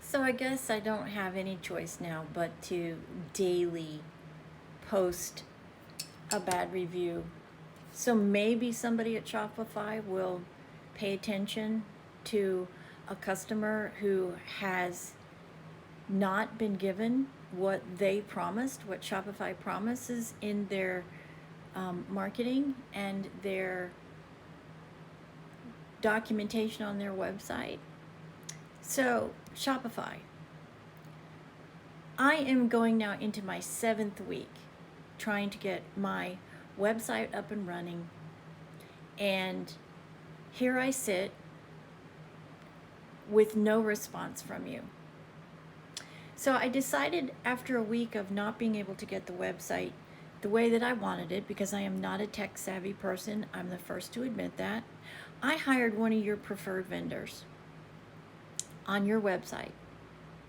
So I guess I don't have any choice now but to daily post a bad review. So maybe somebody at Shopify will pay attention to a customer who has not been given what they promised, what Shopify promises in their marketing and their documentation on their website. So, Shopify. I am going now into my 7th week trying to get my website up and running. And here I sit with no response from you. So I decided after a week of not being able to get the website the way that I wanted it, because I am not a tech savvy person, I'm the first to admit that, I hired one of your preferred vendors on your website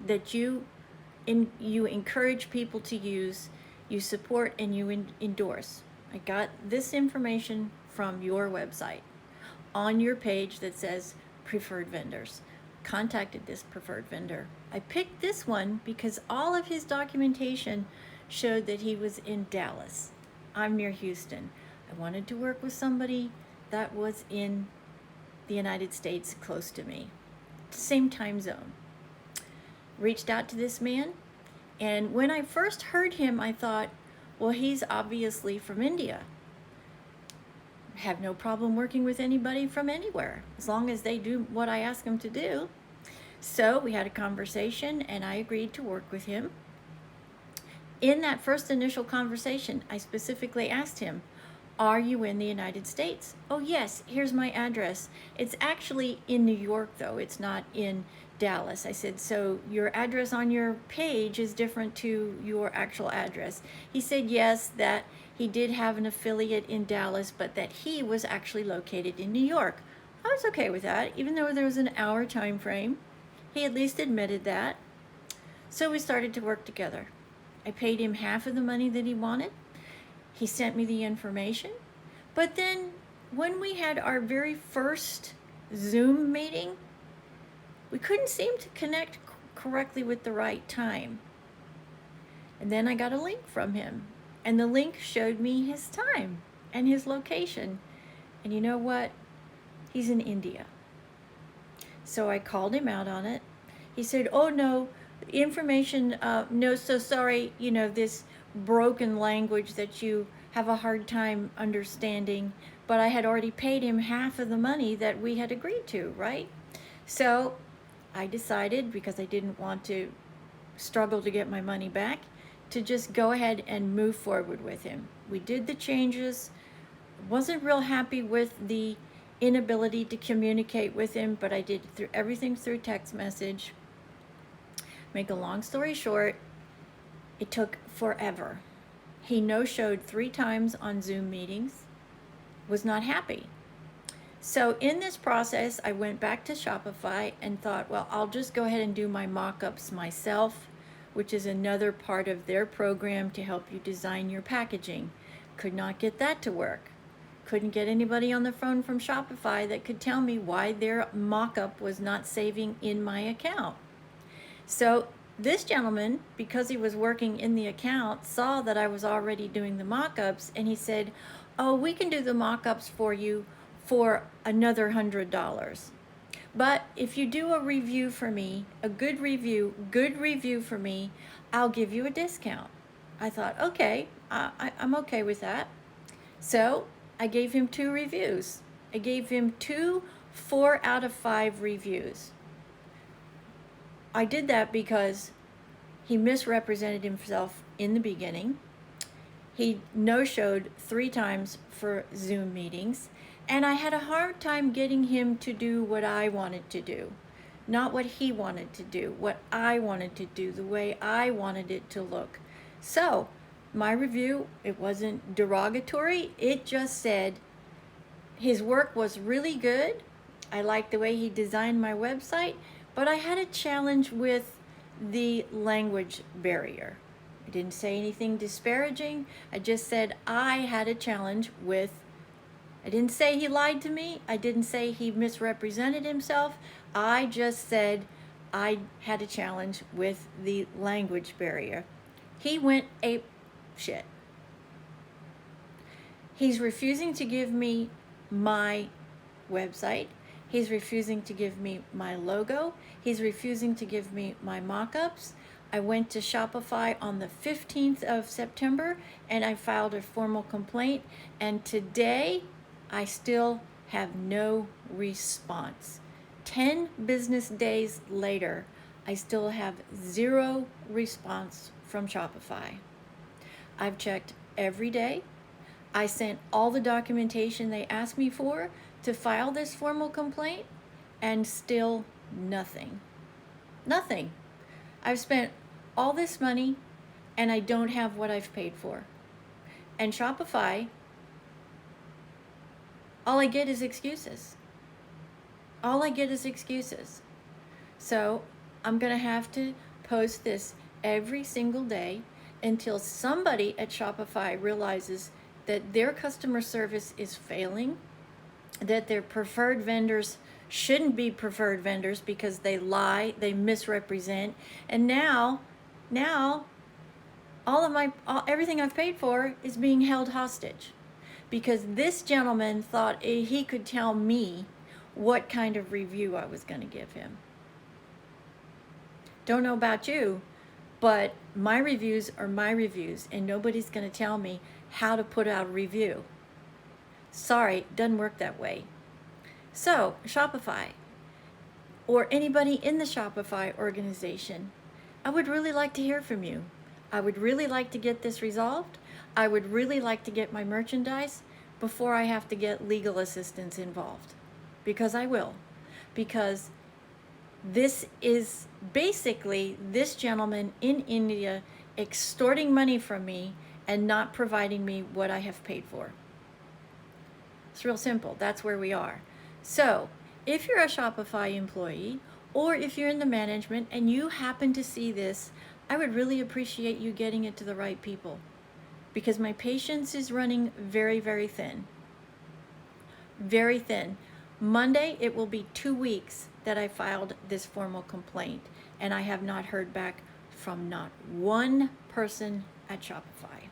that you encourage people to use, you support, and you endorse. I got this information from your website on your page that says preferred vendors. Contacted this preferred vendor. I picked this one because all of his documentation showed that he was in Dallas. I'm near Houston. I wanted to work with somebody that was in the United States close to me, same time zone. Reached out to this man, and when I first heard him, I thought, well, he's obviously from India. Have no problem working with anybody from anywhere, as long as they do what I ask them to do. So we had a conversation, and I agreed to work with him. In that first initial conversation, I specifically asked him, are you in the United States? Oh, yes, here's my address. It's actually in New York, though. It's not in Dallas. I said, so your address on your page is different to your actual address. He said, yes, that he did have an affiliate in Dallas, but that he was actually located in New York. I was okay with that, even though there was an hour time frame. He at least admitted that. So we started to work together. I paid him half of the money that he wanted. He sent me the information. But then when we had our very first Zoom meeting, we couldn't seem to connect correctly with the right time. And then I got a link from him, and the link showed me his time and his location. And you know what? He's in India. So I called him out on it. He said, oh no, information, no, so sorry, this broken language that you have a hard time understanding, but I had already paid him half of the money that we had agreed to, right? So I decided, because I didn't want to struggle to get my money back, to just go ahead and move forward with him. We did the changes. Wasn't real happy with the inability to communicate with him, but I did everything through text message. Make a long story short, it took forever. He no-showed 3 times on Zoom meetings, was not happy. So in this process, I went back to Shopify and thought, well, I'll just go ahead and do my mock-ups myself, which is another part of their program to help you design your packaging. Could not get that to work. Couldn't get anybody on the phone from Shopify that could tell me why their mock-up was not saving in my account. So this gentleman, because he was working in the account, saw that I was already doing the mock-ups, and he said, oh, we can do the mock-ups for you for another $100. But if you do a review for me, a good review for me, I'll give you a discount. I thought, okay, I'm okay with that. So I gave him 2 reviews. I gave him 2 4 out of 5 reviews. I did that because he misrepresented himself in the beginning. He no-showed 3 times for Zoom meetings, and I had a hard time getting him to do what I wanted to do. Not what he wanted to do, what I wanted to do, the way I wanted it to look. So my review, it wasn't derogatory. It just said his work was really good. I liked the way he designed my website, but I had a challenge with the language barrier. I didn't say anything disparaging. I just said I had a challenge with, I didn't say he lied to me. I didn't say he misrepresented himself. I just said I had a challenge with the language barrier. He went ape shit. He's refusing to give me my website. He's refusing to give me my logo. He's refusing to give me my mock-ups. I went to Shopify on the 15th of September and I filed a formal complaint, and today I still have no response. 10 business days later, I still have zero response from Shopify. I've checked every day. I sent all the documentation they asked me for to file this formal complaint, and still nothing. Nothing. I've spent all this money and I don't have what I've paid for. And Shopify, all I get is excuses. All I get is excuses. So I'm going to have to post this every single day until somebody at Shopify realizes that their customer service is failing, that their preferred vendors shouldn't be preferred vendors because they lie, they misrepresent, and now everything I've paid for is being held hostage because this gentleman thought he could tell me what kind of review I was going to give him. Don't know about you, but my reviews are my reviews, and nobody's going to tell me how to put out a review. Sorry, doesn't work that way. So, Shopify, or anybody in the Shopify organization, I would really like to hear from you. I would really like to get this resolved. I would really like to get my merchandise before I have to get legal assistance involved. Because I will. Because this is basically this gentleman in India extorting money from me and not providing me what I have paid for. It's real simple. That's where we are. So if you're a Shopify employee, or if you're in the management and you happen to see this, I would really appreciate you getting it to the right people, because my patience is running very, very thin. Very thin. Monday, it will be 2 weeks that I filed this formal complaint, and I have not heard back from not one person at Shopify.